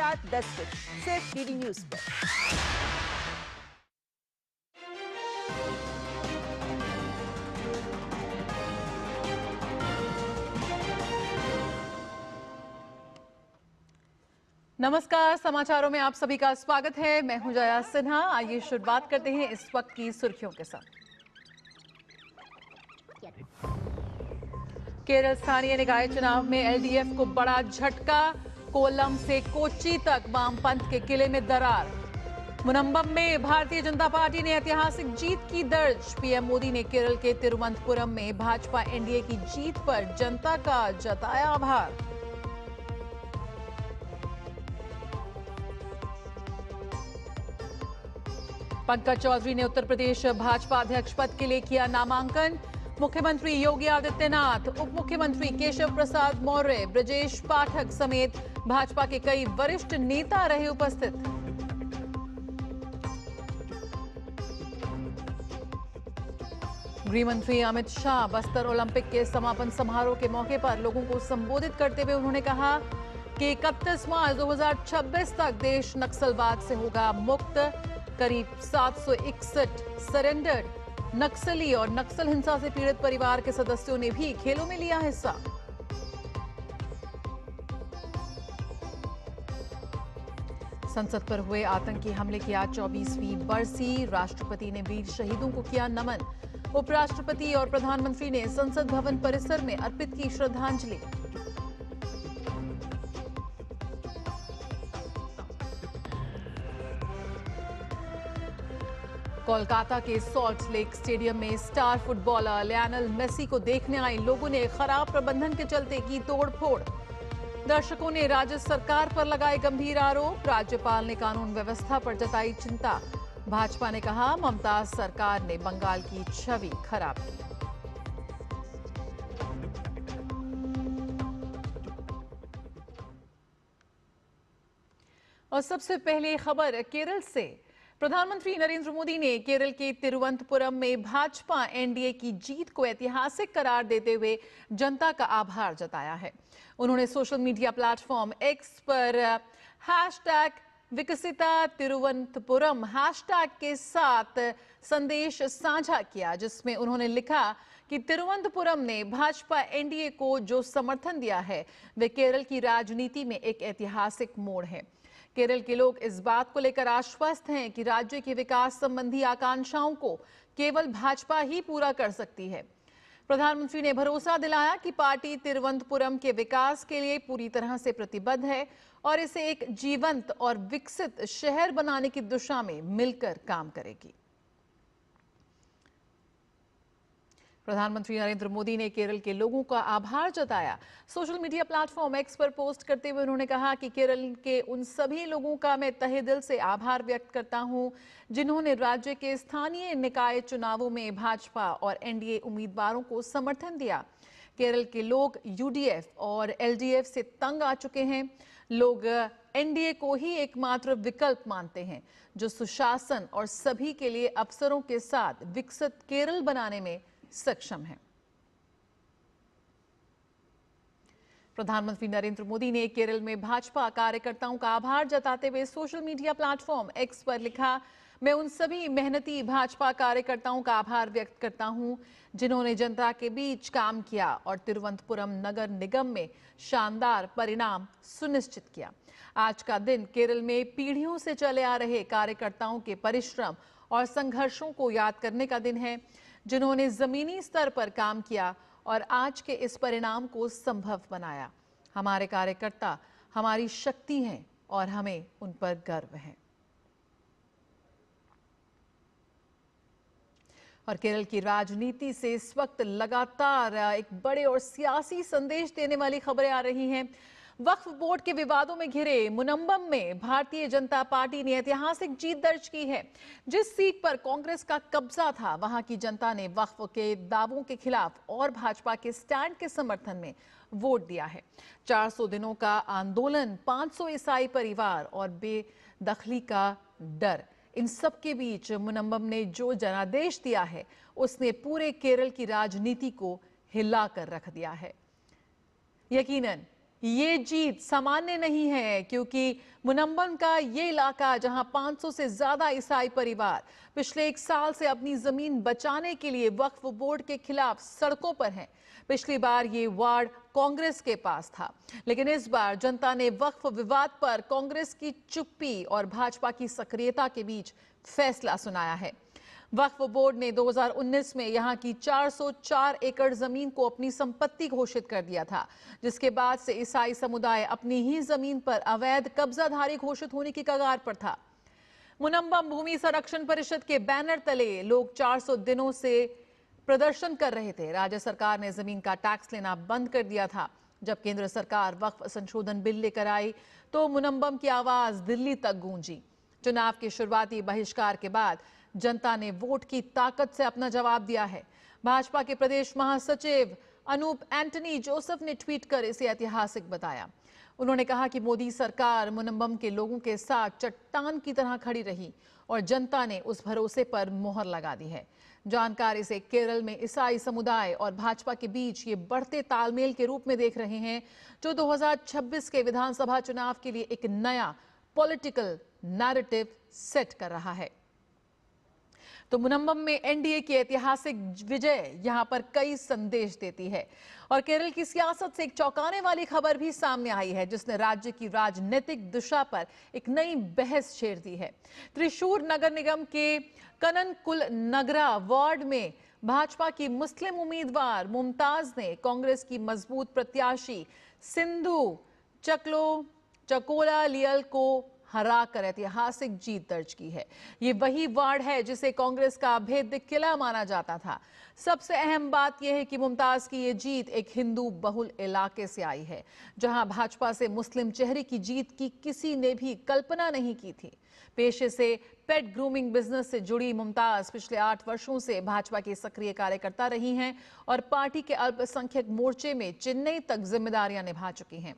रात 10 बजे सिर्फ डीडी न्यूज पर। नमस्कार, समाचारों में आप सभी का स्वागत है। मैं हूं जया सिन्हा। आइए शुरुआत करते हैं इस वक्त की सुर्खियों के साथ। केरल स्थानीय निकाय चुनाव में एलडीएफ को बड़ा झटका। कोल्लम से कोच्चि तक वामपंथ के किले में दरार। मुनंबम में भारतीय जनता पार्टी ने ऐतिहासिक जीत की दर्ज। पीएम मोदी ने केरल के तिरुवनंतपुरम में भाजपा एनडीए की जीत पर जनता का जताया आभार। पंकज चौधरी ने उत्तर प्रदेश भाजपा अध्यक्ष पद के लिए किया नामांकन। मुख्यमंत्री योगी आदित्यनाथ, उप मुख्यमंत्री केशव प्रसाद मौर्य, ब्रजेश पाठक समेत भाजपा के कई वरिष्ठ नेता रहे उपस्थित। गृहमंत्री अमित शाह बस्तर ओलंपिक के समापन समारोह के मौके पर लोगों को संबोधित करते हुए उन्होंने कहा कि 31 मार्च 2026 तक देश नक्सलवाद से होगा मुक्त। करीब 761 सरेंडर्ड नक्सली और नक्सल हिंसा से पीड़ित परिवार के सदस्यों ने भी खेलों में लिया हिस्सा। संसद पर हुए आतंकी हमले की आज 24वीं बरसी। राष्ट्रपति ने वीर शहीदों को किया नमन। उपराष्ट्रपति और प्रधानमंत्री ने संसद भवन परिसर में अर्पित की श्रद्धांजलि। कोलकाता के सॉल्ट लेक स्टेडियम में स्टार फुटबॉलर लियोनेल मेसी को देखने आए लोगों ने खराब प्रबंधन के चलते की तोड़फोड़। दर्शकों ने राज्य सरकार पर लगाए गंभीर आरोप। राज्यपाल ने कानून व्यवस्था पर जताई चिंता। भाजपा ने कहा ममता सरकार ने बंगाल की छवि खराब की। और सबसे पहले खबर केरल से। प्रधानमंत्री नरेंद्र मोदी ने केरल के तिरुवनंतपुरम में भाजपा एनडीए की जीत को ऐतिहासिक करार देते हुए जनता का आभार जताया है। उन्होंने सोशल मीडिया प्लेटफॉर्म एक्स पर #विकसिता तिरुवनंतपुरम हैशटैग के साथ संदेश साझा किया, जिसमें उन्होंने लिखा कि तिरुवनंतपुरम ने भाजपा एनडीए को जो समर्थन दिया है वे केरल की राजनीति में एक ऐतिहासिक मोड़ है। केरल के लोग इस बात को लेकर आश्वस्त हैं कि राज्य की विकास संबंधी आकांक्षाओं को केवल भाजपा ही पूरा कर सकती है। प्रधानमंत्री ने भरोसा दिलाया कि पार्टी तिरुवनंतपुरम के विकास के लिए पूरी तरह से प्रतिबद्ध है और इसे एक जीवंत और विकसित शहर बनाने की दिशा में मिलकर काम करेगी। प्रधानमंत्री नरेंद्र मोदी ने केरल के लोगों का आभार जताया। सोशल मीडिया प्लेटफॉर्म एक्स पर पोस्ट करते हुए उन्होंने कहा कि केरल के उन सभी लोगों का मैं तहे दिल से आभार व्यक्त करता हूं जिन्होंने राज्य के स्थानीय निकाय चुनावों में भाजपा और एनडीए उम्मीदवारों को समर्थन दिया। केरल के लोग यूडीएफ और एलडीएफ से तंग आ चुके हैं। लोग एनडीए को ही एकमात्र विकल्प मानते हैं जो सुशासन और सभी के लिए अवसरों के साथ विकसित केरल बनाने में सक्षम है। प्रधानमंत्री नरेंद्र मोदी ने केरल में भाजपा कार्यकर्ताओं का आभार जताते हुए सोशल मीडिया प्लेटफॉर्म एक्स पर लिखा, मैं उन सभी मेहनती भाजपा कार्यकर्ताओं का आभार व्यक्त करता हूं जिन्होंने जनता के बीच काम किया और तिरुवनंतपुरम नगर निगम में शानदार परिणाम सुनिश्चित किया। आज का दिन केरल में पीढ़ियों से चले आ रहे कार्यकर्ताओं के परिश्रम और संघर्षों को याद करने का दिन है, जिन्होंने जमीनी स्तर पर काम किया और आज के इस परिणाम को संभव बनाया। हमारे कार्यकर्ता हमारी शक्ति हैं और हमें उन पर गर्व है। और केरल की राजनीति से इस वक्त लगातार एक बड़े और सियासी संदेश देने वाली खबरें आ रही हैं। वक्फ बोर्ड के विवादों में घिरे मुनंबम में भारतीय जनता पार्टी ने ऐतिहासिक जीत दर्ज की है। जिस सीट पर कांग्रेस का कब्जा था, वहां की जनता ने वक्फ के दावों के खिलाफ और भाजपा के स्टैंड के समर्थन में वोट दिया है। 400 दिनों का आंदोलन, 500 ईसाई परिवार और बेदखली का डर, इन सब के बीच मुनंबम ने जो जनादेश दिया है उसने पूरे केरल की राजनीति को हिला कर रख दिया है। यकीनन ये जीत सामान्य नहीं है, क्योंकि मुनम्बम का ये इलाका, जहां 500 से ज्यादा ईसाई परिवार पिछले 1 साल से अपनी जमीन बचाने के लिए वक्फ बोर्ड के खिलाफ सड़कों पर हैं। पिछली बार ये वार्ड कांग्रेस के पास था, लेकिन इस बार जनता ने वक्फ विवाद पर कांग्रेस की चुप्पी और भाजपा की सक्रियता के बीच फैसला सुनाया है। वक्फ बोर्ड ने 2019 में यहां की 404 एकड़ जमीन को अपनी संपत्ति घोषित कर दिया था, जिसके बाद से ईसाई समुदाय अपनी ही जमीन पर अवैध कब्जाधारी घोषित होने की कगार पर था। मुनम्बम भूमि संरक्षण परिषद के बैनर तले लोग 400 दिनों से प्रदर्शन कर रहे थे। राज्य सरकार ने जमीन का टैक्स लेना बंद कर दिया था। जब केंद्र सरकार वक्फ संशोधन बिल लेकर आई तो मुनम्बम की आवाज दिल्ली तक गूंजी। चुनाव के शुरुआती बहिष्कार के बाद जनता ने वोट की ताकत से अपना जवाब दिया है। भाजपा के प्रदेश महासचिव अनूप एंटनी जोसेफ ने ट्वीट कर इसे ऐतिहासिक बताया। उन्होंने कहा कि मोदी सरकार मुनम्बम के लोगों के साथ चट्टान की तरह खड़ी रही और जनता ने उस भरोसे पर मोहर लगा दी है। जानकारी से केरल में ईसाई समुदाय और भाजपा के बीच ये बढ़ते तालमेल के रूप में देख रहे हैं, जो 2026 के विधानसभा चुनाव के लिए एक नया पॉलिटिकल नैरेटिव सेट कर रहा है। तो मुनम्बम में एनडीए की ऐतिहासिक विजय यहां पर कई संदेश देती है। और केरल की सियासत से एक चौंकाने वाली खबर भी सामने आई है, जिसने राज्य की राजनीतिक दिशा पर एक नई बहस छेड़ दी है। त्रिशूर नगर निगम के कननकुल नगरा वार्ड में भाजपा की मुस्लिम उम्मीदवार मुमताज ने कांग्रेस की मजबूत प्रत्याशी सिंधु चकोला लियल को हराकर ऐतिहासिक जीत दर्ज की है। ये वही वार्ड है जिसे कांग्रेस का अभेद्य किला माना जाता था। सबसे अहम बात यह है कि मुमताज की ये जीत एक हिंदू बहुल इलाके से आई है, जहां भाजपा से मुस्लिम चेहरे की जीत की किसी ने भी कल्पना नहीं की थी। पेशे से पेट ग्रूमिंग बिजनेस से जुड़ी मुमताज पिछले 8 वर्षों से भाजपा की सक्रिय कार्यकर्ता रही हैं और पार्टी के अल्पसंख्यक मोर्चे में चेन्नई तक जिम्मेदारियां निभा चुकी हैं।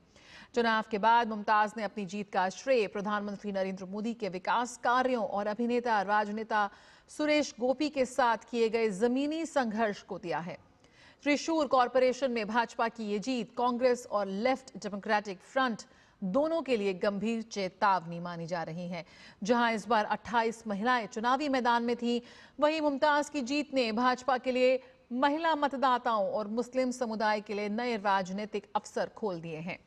चुनाव के बाद मुमताज ने अपनी जीत का श्रेय प्रधानमंत्री नरेंद्र मोदी के विकास कार्यों और अभिनेता राजनेता सुरेश गोपी के साथ किए गए जमीनी संघर्ष को दिया है। त्रिशूर कॉरपोरेशन में भाजपा की ये जीत कांग्रेस और लेफ्ट डेमोक्रेटिक फ्रंट दोनों के लिए गंभीर चेतावनी मानी जा रही है। जहां इस बार 28 महिलाएं चुनावी मैदान में थी, वहीं मुमताज की जीत ने भाजपा के लिए महिला मतदाताओं और मुस्लिम समुदाय के लिए नए राजनीतिक अवसर खोल दिए हैं।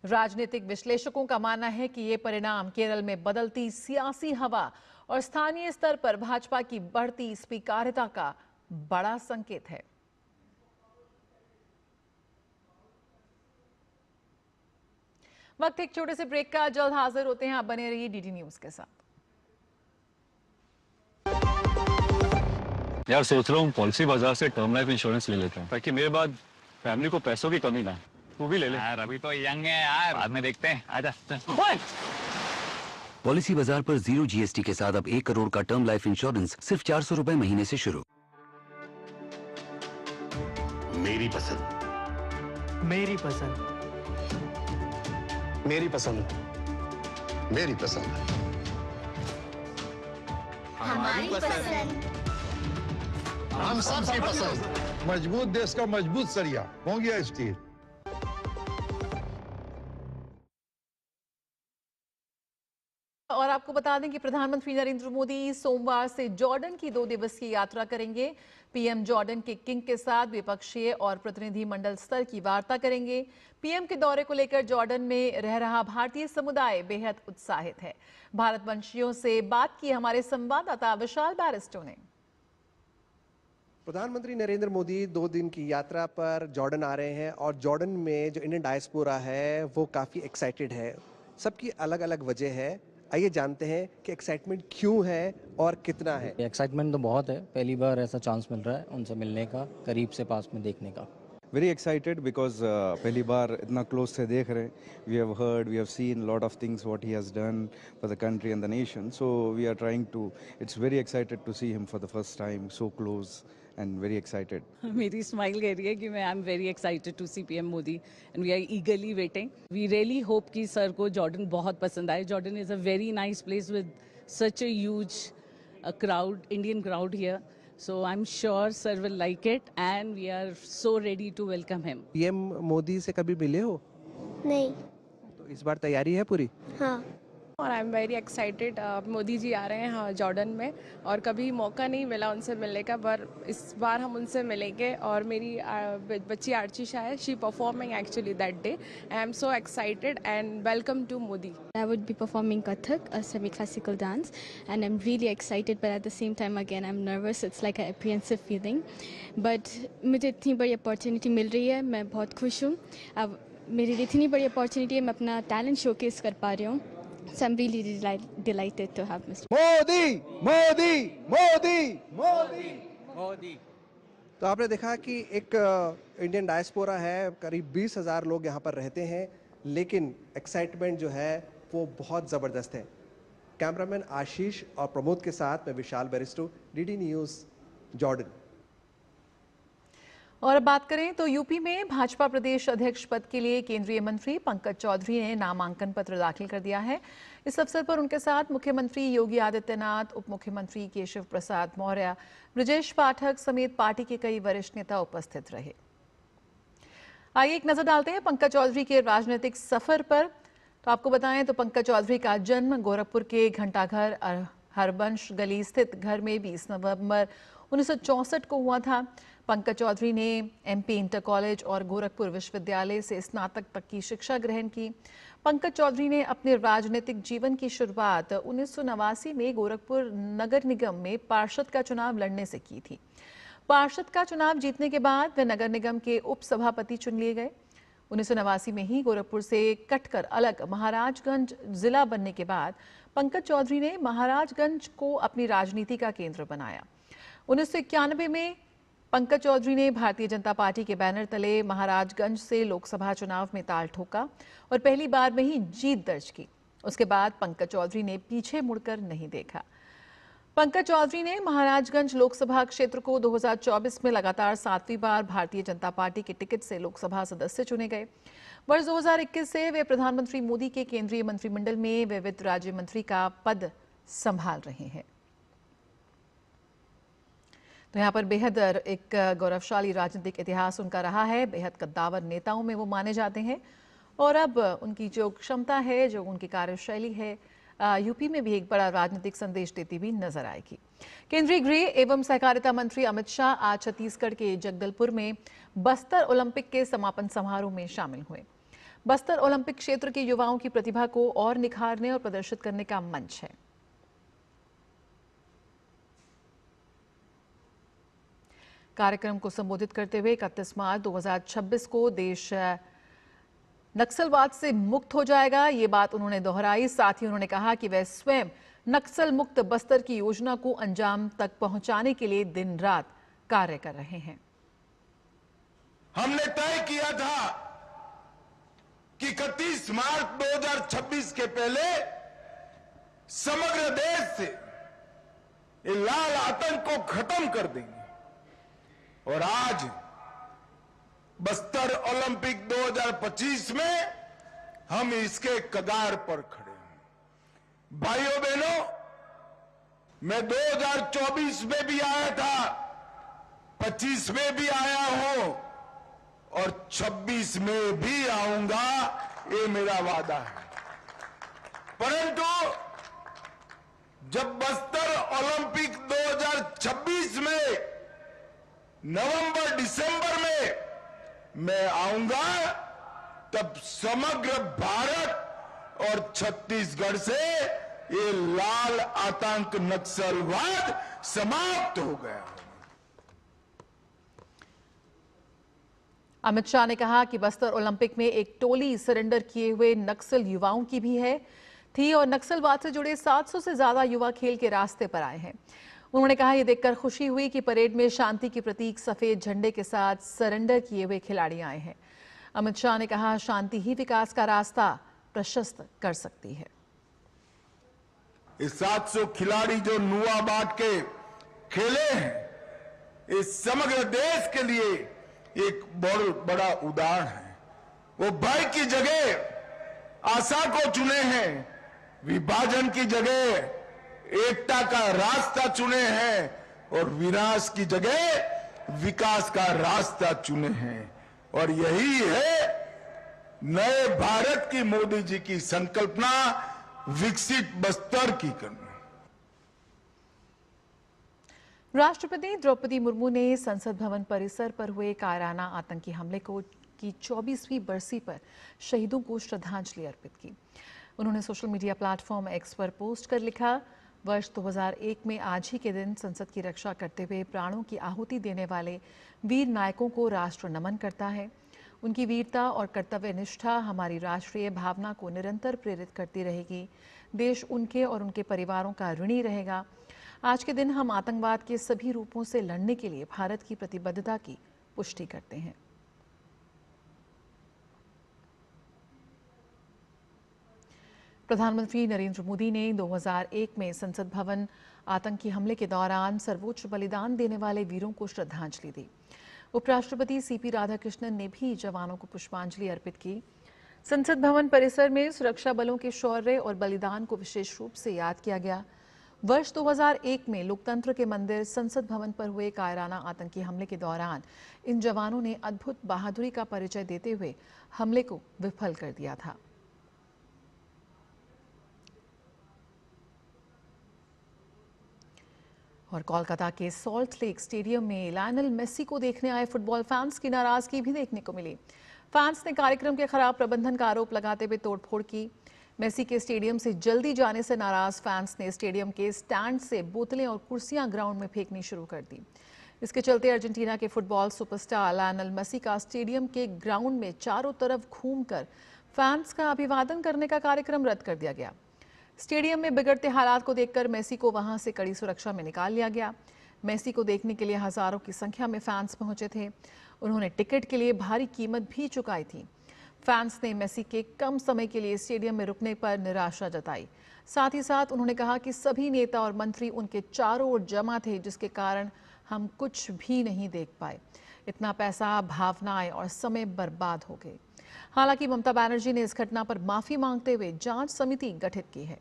राजनीतिक विश्लेषकों का मानना है कि ये परिणाम केरल में बदलती सियासी हवा और स्थानीय स्तर पर भाजपा की बढ़ती स्वीकार्यता का बड़ा संकेत है। वक्त एक छोटे से ब्रेक का, जल्द हाजिर होते हैं। आप बने रहिए डीडी न्यूज के साथ। यार सोच रहा हूँ पॉलिसी बाजार से टर्म लाइफ इंश्योरेंस ले लेता हूँ, ताकि मेरे बाद फैमिली को पैसों की कमी ना। तू भी ले ले यार, अभी तो यंग है यार, बाद में देखते हैं। आजा। पॉलिसी बाजार पर 0 GST के साथ अब 1 करोड़ का टर्म लाइफ इंश्योरेंस सिर्फ 400 रुपए महीने से शुरू। मेरी पसंद, मेरी पसंद, मेरी पसंद, मेरी पसंद, हमारी पसंद, हम सबकी पसंद। मजबूत देश का मजबूत सरिया होंगे स्टील। और आपको बता दें कि प्रधानमंत्री नरेंद्र मोदी सोमवार से जॉर्डन की 2 दिवसीय यात्रा करेंगे। पीएम जॉर्डन के किंग के साथ द्विपक्षीय और प्रतिनिधिमंडल स्तर की वार्ता करेंगे। पीएम के दौरे को लेकर जॉर्डन में रह रहा भारतीय समुदाय बेहद उत्साहित है। भारतवंशियों से बात की हमारे संवाददाता विशाल बैरिस्टो ने। प्रधानमंत्री नरेंद्र मोदी 2 दिन की यात्रा पर जॉर्डन आ रहे हैं और जॉर्डन में जो इंडियन डायस्पोरा है वो काफ़ी एक्साइटेड है। सबकी अलग अलग वजह है। आइए जानते हैं कि एक्साइटमेंट क्यों है और कितना है। एक्साइटमेंट तो बहुत है, पहली बार ऐसा चांस मिल रहा है उनसे मिलने का, करीब से पास में देखने का। वेरी एक्साइटेड बिकॉज पहली बार इतना क्लोज से देख रहे हैं। We have heard, we have seen lot of things what he has done for the country and the nation, so we are trying to, it's very excited to see him for the first time so close and very excited. मेरी smile कह रही है कि मैं I am very excited to see PM Modi and we are eagerly waiting. We really hope कि sir को Jordan बहुत पसंद आए। Jordan is a very nice place with such a huge crowd, Indian crowd here. So I'm sure sir will like it and we are so ready to welcome him. PM Modi से कभी मिले हो? नहीं। तो इस बार तैयारी है पूरी? हाँ। और I am very excited. Modi ji आ रहे हैं हाँ जॉर्डन में, और कभी मौका नहीं मिला उनसे मिलने का, पर इस बार हम उनसे मिलेंगे। और मेरी बच्ची Archi Shah, she performing actually that day. I am so excited and welcome to Modi. I would be performing Kathak, a semi-classical dance, and I'm really excited, but at the same time, again, I'm nervous. It's like an apprehensive feeling. But मुझे इतनी बड़ी opportunity मिल रही है, मैं बहुत खुश हूँ। अब मेरी लिए इतनी बड़ी opportunity है, मैं अपना talent showcase कर पा रही हूँ। So I'm really delighted to have Mr. Modi Modi Modi Modi Modi. तो आपने देखा कि एक इंडियन डायस्पोरा है, करीब 20,000 लोग यहाँ पर रहते हैं, लेकिन एक्साइटमेंट जो है वो बहुत ज़बरदस्त है। कैमरामैन आशीष और प्रमोद के साथ मैं विशाल बेरिस्टो, डीडी न्यूज़, जॉर्डन। और अब बात करें तो यूपी में भाजपा प्रदेश अध्यक्ष पद के लिए केंद्रीय मंत्री पंकज चौधरी ने नामांकन पत्र दाखिल कर दिया है। इस अवसर पर उनके साथ मुख्यमंत्री योगी आदित्यनाथ, उप मुख्यमंत्री केशव प्रसाद मौर्य, ब्रजेश पाठक समेत पार्टी के कई वरिष्ठ नेता उपस्थित रहे। आइए एक नजर डालते हैं पंकज चौधरी के राजनीतिक सफर पर। तो आपको बताएं तो पंकज चौधरी का जन्म गोरखपुर के घंटाघर हरबंश गली स्थित घर में 20 नवंबर 1964 को हुआ था। पंकज चौधरी ने एमपी इंटर कॉलेज और गोरखपुर विश्वविद्यालय से स्नातक तक की शिक्षा ग्रहण की। पंकज चौधरी ने अपने राजनीतिक जीवन की शुरुआत 1989 में गोरखपुर नगर निगम में पार्षद का चुनाव लड़ने से की थी। पार्षद का चुनाव जीतने के बाद वे नगर निगम के उप सभापति चुन लिए गए। 1989 में ही गोरखपुर से कटकर अलग महाराजगंज जिला बनने के बाद पंकज चौधरी ने महाराजगंज को अपनी राजनीति का केंद्र बनाया। 1991 में पंकज चौधरी ने भारतीय जनता पार्टी के बैनर तले महाराजगंज से लोकसभा चुनाव में ताल ठोका और पहली बार में ही जीत दर्ज की। उसके बाद पंकज चौधरी ने पीछे मुड़कर नहीं देखा। पंकज चौधरी ने महाराजगंज लोकसभा क्षेत्र को 2024 में लगातार 7वीं बार भारतीय जनता पार्टी के टिकट से लोकसभा सदस्य चुने गए। वर्ष 2021 से वे प्रधानमंत्री मोदी के केंद्रीय मंत्रिमंडल में वित्त राज्य मंत्री का पद संभाल रहे हैं। तो यहाँ पर बेहद एक गौरवशाली राजनीतिक इतिहास उनका रहा है। बेहद कद्दावर नेताओं में वो माने जाते हैं और अब उनकी जो क्षमता है, जो उनकी कार्यशैली है, यूपी में भी एक बड़ा राजनीतिक संदेश देती हुई नजर आएगी। केंद्रीय गृह एवं सहकारिता मंत्री अमित शाह आज छत्तीसगढ़ के जगदलपुर में बस्तर ओलंपिक के समापन समारोह में शामिल हुए। बस्तर ओलंपिक क्षेत्र के युवाओं की प्रतिभा को और निखारने और प्रदर्शित करने का मंच है। कार्यक्रम को संबोधित करते हुए 31 मार्च 2026 को देश नक्सलवाद से मुक्त हो जाएगा, ये बात उन्होंने दोहराई। साथ ही उन्होंने कहा कि वह स्वयं नक्सल मुक्त बस्तर की योजना को अंजाम तक पहुंचाने के लिए दिन रात कार्य कर रहे हैं। हमने तय किया था कि 31 मार्च 2026 के पहले समग्र देश से ये लाल आतंक को खत्म कर देंगे और आज बस्तर ओलंपिक 2025 में हम इसके कगार पर खड़े हैं। भाइयों बहनों, मैं 2024 में भी आया था, 25 में भी आया हूं और 26 में भी आऊंगा, ये मेरा वादा है। परंतु जब बस्तर ओलंपिक 2026 में नवंबर दिसंबर में मैं आऊंगा, तब समग्र भारत और छत्तीसगढ़ से ये लाल आतंक नक्सलवाद समाप्त हो गया। अमित शाह ने कहा कि बस्तर ओलंपिक में एक टोली सरेंडर किए हुए नक्सल युवाओं की भी थी और नक्सलवाद से जुड़े 700 से ज्यादा युवा खेल के रास्ते पर आए हैं। उन्होंने कहा यह देखकर खुशी हुई कि परेड में शांति के प्रतीक सफेद झंडे के साथ सरेंडर किए हुए खिलाड़ी आए हैं। अमित शाह ने कहा शांति ही विकास का रास्ता प्रशस्त कर सकती है। इस 700 खिलाड़ी जो नुआ बांट के खेले हैं, इस समग्र देश के लिए एक बहुत बड़ा उदाहरण है। वो भय की जगह आशा को चुने हैं, विभाजन की जगह एकता का रास्ता चुने हैं, और विनाश की जगह विकास का रास्ता चुने हैं। और यही है नए भारत की मोदी जी की संकल्पना, विकसित बस्तर की करना। राष्ट्रपति द्रौपदी मुर्मू ने संसद भवन परिसर पर हुए कायराना आतंकी हमले की 24वीं बरसी पर शहीदों को श्रद्धांजलि अर्पित की। उन्होंने सोशल मीडिया प्लेटफॉर्म एक्स पर पोस्ट कर लिखा, वर्ष 2001 में आज ही के दिन संसद की रक्षा करते हुए प्राणों की आहुति देने वाले वीर नायकों को राष्ट्र नमन करता है। उनकी वीरता और कर्तव्य निष्ठा हमारी राष्ट्रीय भावना को निरंतर प्रेरित करती रहेगी। देश उनके और उनके परिवारों का ऋणी रहेगा। आज के दिन हम आतंकवाद के सभी रूपों से लड़ने के लिए भारत की प्रतिबद्धता की पुष्टि करते हैं। प्रधानमंत्री नरेंद्र मोदी ने 2001 में संसद भवन आतंकी हमले के दौरान सर्वोच्च बलिदान देने वाले वीरों को श्रद्धांजलि दी। उपराष्ट्रपति सीपी राधाकृष्णन ने भी जवानों को पुष्पांजलि अर्पित की। संसद भवन परिसर में सुरक्षा बलों के शौर्य और बलिदान को विशेष रूप से याद किया गया। वर्ष 2001 में लोकतंत्र के मंदिर संसद भवन पर हुए कायराना आतंकी हमले के दौरान इन जवानों ने अद्भुत बहादुरी का परिचय देते हुए हमले को विफल कर दिया था। और कोलकाता के सॉल्ट लेक स्टेडियम में लायनल मेसी को देखने आए फुटबॉल फैंस की नाराजगी भी देखने को मिली। फैंस ने कार्यक्रम के खराब प्रबंधन का आरोप लगाते हुए तोड़फोड़ की। मेसी के स्टेडियम से जल्दी जाने से नाराज फैंस ने स्टेडियम के स्टैंड से बोतलें और कुर्सियां ग्राउंड में फेंकनी शुरू कर दी। इसके चलते अर्जेंटीना के फुटबॉल सुपरस्टार लायनल मेसी का स्टेडियम के ग्राउंड में चारों तरफ घूमकर फैंस का अभिवादन करने का कार्यक्रम रद्द कर दिया गया। स्टेडियम में बिगड़ते हालात को देखकर मेसी को वहां से कड़ी सुरक्षा में निकाल लिया गया। मेसी को देखने के लिए हजारों की संख्या में फैंस पहुंचे थे। उन्होंने टिकट के लिए भारी कीमत भी चुकाई थी। फैंस ने मेसी के कम समय के लिए स्टेडियम में रुकने पर निराशा जताई। साथ ही साथ उन्होंने कहा कि सभी नेता और मंत्री उनके चारों ओर जमा थे, जिसके कारण हम कुछ भी नहीं देख पाए। इतना पैसा, भावनाएं और समय बर्बाद हो गए। हालांकि ममता बनर्जी ने इस घटना पर माफी मांगते हुए जांच समिति गठित की है।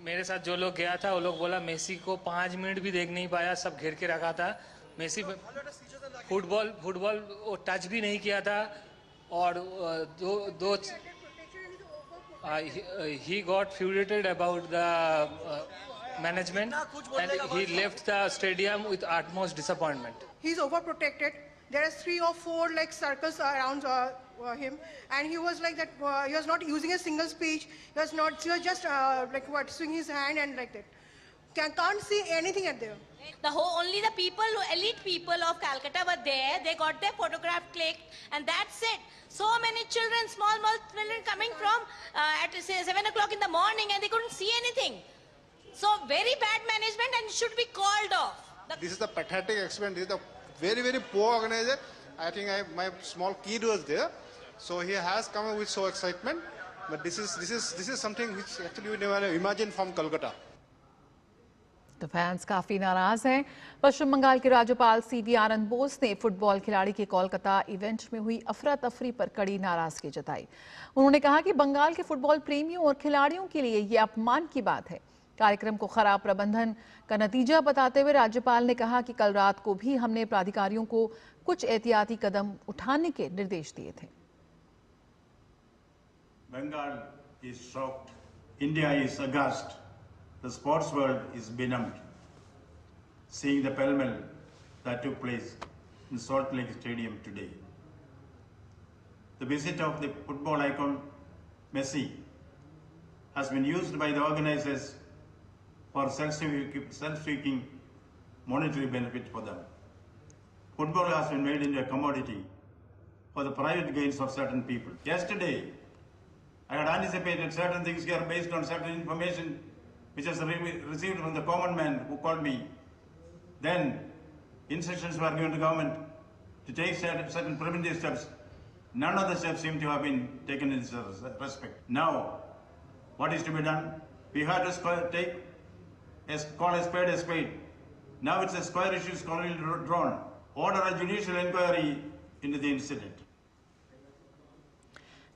मेरे साथ जो लोग गया था वो लोग बोला मेसी को 5 मिनट भी देख नहीं पाया, सब घेर के रखा था। मेसी फुटबॉल वो टच भी नहीं किया था। और he got furiated about the management and he left the stadium with utmost disappointment. He's overprotected. There are 3 or 4 like circles around him, and he was like that. He was not using a single speech. He was just like what, swinging his hand and like that. Can't see anything at there. Only the people, elite people of Calcutta were there. They got their photograph clicked, and that's it. So many children, small children coming from at say 7 o'clock in the morning, and they couldn't see anything. So very bad management, and should be called off. This is the pathetic experiment. This is the very poor organizer. I think my small kid was there, so he has come up with so excitement. But this is something which actually we never imagined from Kolkata. तो fans काफी नाराज हैं। पश्चिम बंगाल के राज्यपाल CV आनंद बोस ने football खिलाड़ी के Kolkata event में हुई अफरा तफरी पर कड़ी नाराजगी जताई। उन्होंने कहा कि बंगाल के फुटबॉल प्रेमियों और खिलाड़ियों के लिए ये अपमान की बात है। कार्यक्रम को खराब प्रबंधन का नतीजा बताते हुए राज्यपाल ने कहा कि कल रात को भी हमने प्राधिकारियों को कुछ एहतियाती कदम उठाने के निर्देश दिए थे। Bengal is shocked. India is aghast. The sports world is benumbed. Seeing the pell-mell that took place in Salt Lake Stadium today. The visit of the football icon Messi has been used by the organizers for self-seeking monetary benefit for them. Football has been made into a commodity for the private gains of certain people. Yesterday, I had anticipated certain things here based on certain information which was received from the common man who called me. Then, instructions were given to government to take certain preventive steps. None of the steps seem to have been taken in this respect. Now, what is to be done? We had to call a spade a spade. Now it's a square issue squarely drawn. Order a judicial inquiry into the incident.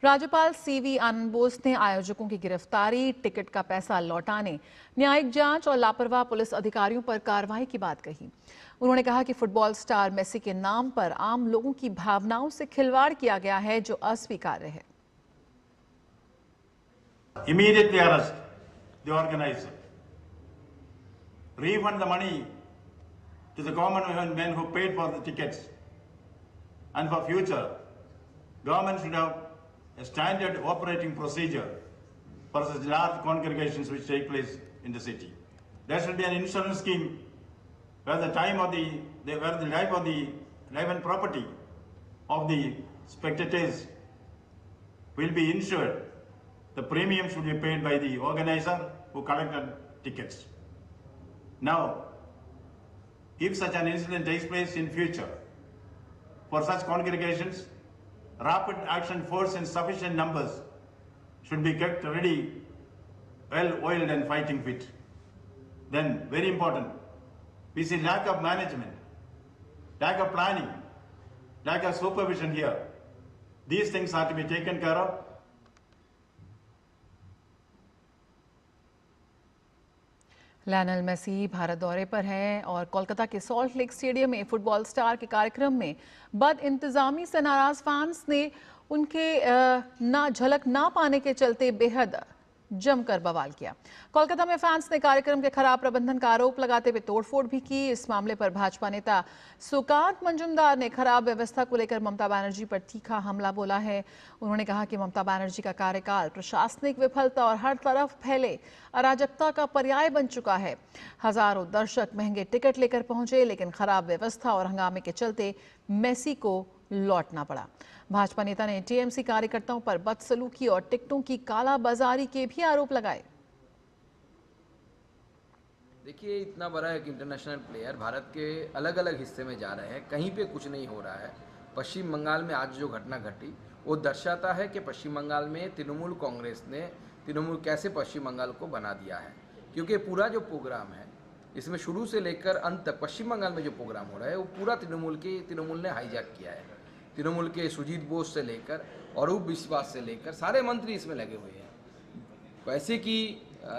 राज्यपाल CV आनंद बोस ने आयोजकों की गिरफ्तारी, ticket का पैसा लौटाने, न्यायिक जांच और लापरवाह पुलिस अधिकारियों पर कार्रवाई की बात कही। उन्होंने कहा कि फुटबॉल स्टार मेसी के नाम पर आम लोगों की भावनाओं से खिलवाड़ किया गया है, जो अस्वीकार्य है। Immediately arrest the organizer. Refund the money to the common men who paid for the tickets. And for future, government should have a standard operating procedure for such large congregations which take place in the city. There should be an insurance scheme where the life and property of the spectators will be insured. The premium should be paid by the organizer who collected tickets. Now, if such an incident takes place in future, for such congregations, rapid action force in sufficient numbers should be kept ready, well-oiled and fighting fit. Then, very important, we see lack of management, lack of planning, lack of supervision here. These things are to be taken care of. Lionel Messi भारत दौरे पर हैं और कोलकाता के Salt Lake Stadium में star स्टार के कार्यक्रम में बद इंतजामी से नाराज फैंस ने उनके झलक ना पाने के चलते बेहद जमकर बवाल किया। कोलकाता में फैंस ने कार्यक्रम के खराब प्रबंधन का आरोप लगाते हुए तोड़फोड़ भी की। इस मामले पर भाजपा नेता सुकांत मंजुमदार ने खराब व्यवस्था को लेकर ममता बनर्जी पर तीखा हमला बोला है। उन्होंने कहा कि ममता बनर्जी का कार्यकाल प्रशासनिक विफलता और हर तरफ फैले अराजकता का पर्याय बन चुका है। हजारों दर्शक महंगे टिकट लेकर पहुंचे, लेकिन खराब व्यवस्था और हंगामे के चलते मेसी को लौटना पड़ा। भाजपा नेता ने टीएमसी कार्यकर्ताओं पर बदसलूकी और टिकटों की कालाबाजारी के भी आरोप लगाए। देखिए, इतना बड़ा एक इंटरनेशनल प्लेयर भारत के अलग अलग हिस्से में जा रहे हैं, कहीं पे कुछ नहीं हो रहा है। पश्चिम बंगाल में आज जो घटना घटी वो दर्शाता है कि पश्चिम बंगाल में तृणमूल कांग्रेस ने कैसे पश्चिम बंगाल को बना दिया है। क्योंकि पूरा जो प्रोग्राम है इसमें शुरू से लेकर अंत तक पश्चिम बंगाल में जो प्रोग्राम हो रहा है वो पूरा तृणमूल ने हाईजैक किया है। तृणमूल के सुजीत बोस से लेकर अरूप विश्वास से लेकर सारे मंत्री इसमें लगे हुए हैं। पैसे की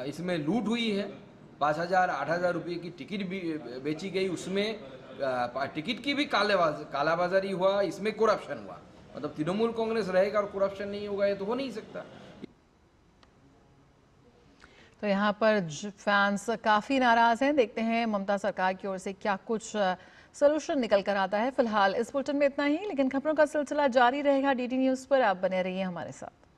इसमें लूट हुई है। 5,000-8,000 रुपये की टिकट भी बेची गई, उसमें टिकट की भी कालाबाजारी हुआ, इसमें करप्शन हुआ। मतलब तृणमूल कांग्रेस रहेगा और करप्शन नहीं होगा, ये तो हो नहीं सकता। तो यहाँ पर फैंस काफी नाराज हैं। देखते हैं ममता सरकार की ओर से क्या कुछ सोल्यूशन निकल कर आता है। फिलहाल इस बुलेटिन में इतना ही, लेकिन खबरों का सिलसिला जारी रहेगा डीडी न्यूज पर। आप बने रहिए हमारे साथ।